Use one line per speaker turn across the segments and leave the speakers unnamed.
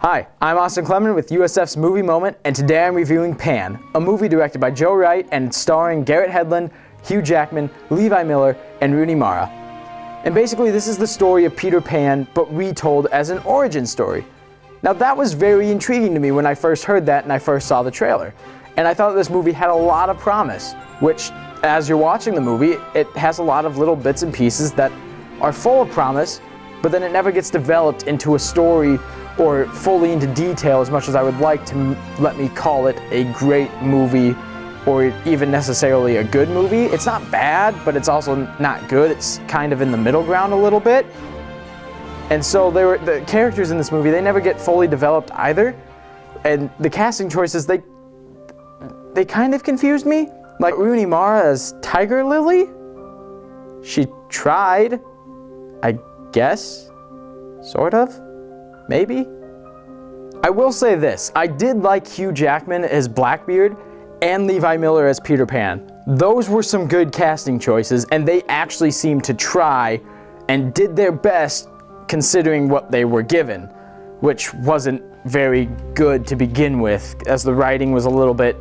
Hi, I'm Austin Clemen with USF's Movie Moment, and today I'm reviewing Pan, a movie directed by Joe Wright and starring Garrett Hedlund, Hugh Jackman, Levi Miller, and Rooney Mara. And basically this is the story of Peter Pan, but retold as an origin story. Now that was very intriguing to me when I first heard that and I first saw the trailer. And I thought this movie had a lot of promise, which, as you're watching the movie, it has a lot of little bits and pieces that are full of promise, but then it never gets developed into a story or fully into detail as much as I would like to let me call it a great movie or even necessarily a good movie. It's not bad, but it's also not good. It's kind of in the middle ground a little bit. And so the characters in this movie, they never get fully developed either. And the casting choices, they kind of confused me. Like Rooney Mara as Tiger Lily? She tried, I guess, sort of. Maybe? I will say this, I did like Hugh Jackman as Blackbeard and Levi Miller as Peter Pan. Those were some good casting choices, and they actually seemed to try and did their best considering what they were given, which wasn't very good to begin with, as the writing was a little bit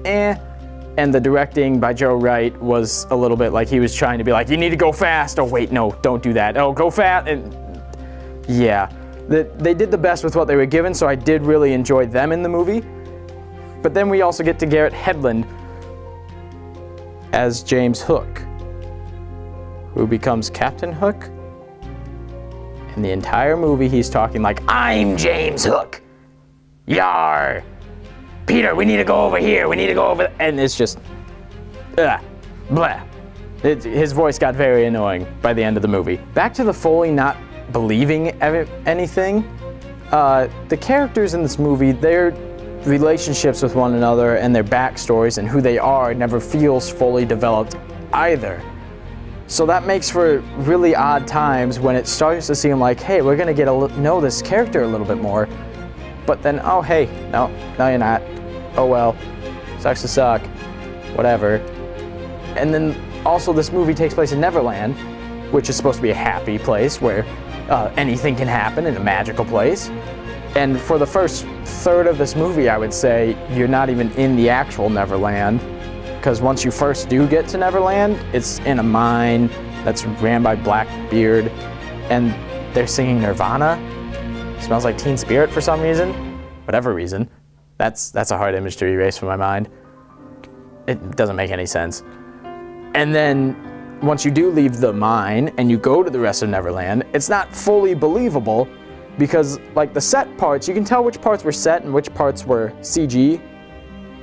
and the directing by Joe Wright was a little bit like he was trying to be like, you need to go fast. Oh wait, no, don't do that. Oh, go fast. And yeah. They did the best with what they were given, so I did really enjoy them in the movie. But then we also get to Garrett Hedlund as James Hook, who becomes Captain Hook. In the entire movie, he's talking like, I'm James Hook. Yar. Peter, we need to go over here. We need to go over there. And it's just, blah. His voice got very annoying by the end of the movie. Back to the Foley not believing anything. The characters in this movie, their relationships with one another and their backstories and who they are never feels fully developed either. So that makes for really odd times when it starts to seem like, hey, we're gonna get to know this character a little bit more, but then, oh hey, no you're not. Oh well, sucks to suck, whatever. And then also this movie takes place in Neverland, which is supposed to be a happy place where anything can happen, in a magical place. And for the first third of this movie, I would say you're not even in the actual Neverland, because once you first do get to Neverland, it's in a mine that's ran by Blackbeard, and they're singing Nirvana. It smells like Teen Spirit for some reason, whatever reason. That's a hard image to erase from my mind. It doesn't make any sense. And then once you do leave the mine and you go to the rest of Neverland, it's not fully believable because, like, the set parts, you can tell which parts were set and which parts were CG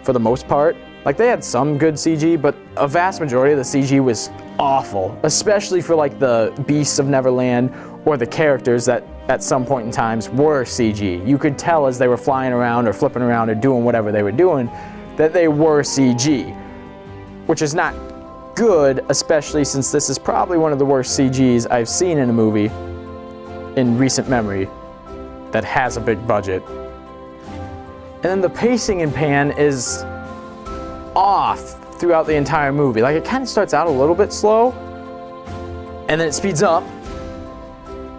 for the most part. Like, they had some good CG, but a vast majority of the CG was awful, especially for, like, the beasts of Neverland or the characters that at some point in times were CG. You could tell as they were flying around or flipping around or doing whatever they were doing that they were CG, which is not good, especially since this is probably one of the worst CGs I've seen in a movie in recent memory that has a big budget. And then the pacing in Pan is off throughout the entire movie. Like, it kind of starts out a little bit slow, and then it speeds up,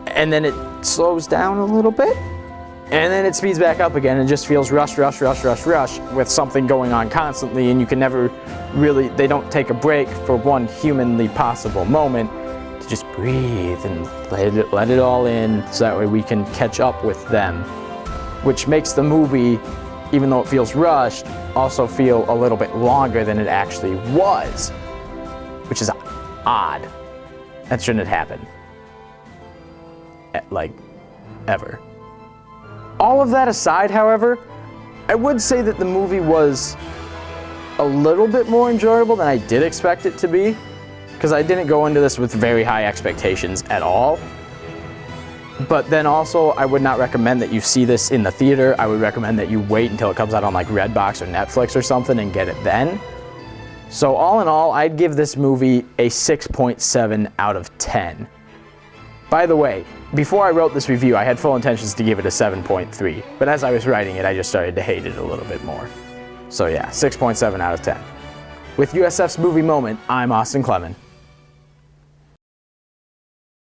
and then it slows down a little bit, and then it speeds back up again and just feels rush with something going on constantly, and you can never really, they don't take a break for one humanly possible moment to just breathe and let it all in so that way we can catch up with them, which makes the movie, even though it feels rushed, also feel a little bit longer than it actually was, which is odd. That shouldn't happen. Like, ever. All of that aside, however, I would say that the movie was a little bit more enjoyable than I did expect it to be, because I didn't go into this with very high expectations at all. But then also, I would not recommend that you see this in the theater. I would recommend that you wait until it comes out on like Redbox or Netflix or something and get it then. So all in all, I'd give this movie a 6.7 out of 10. By the way, before I wrote this review, I had full intentions to give it a 7.3, but as I was writing it, I just started to hate it a little bit more. So yeah, 6.7 out of 10. With USF's Movie Moment, I'm Austin Clemen.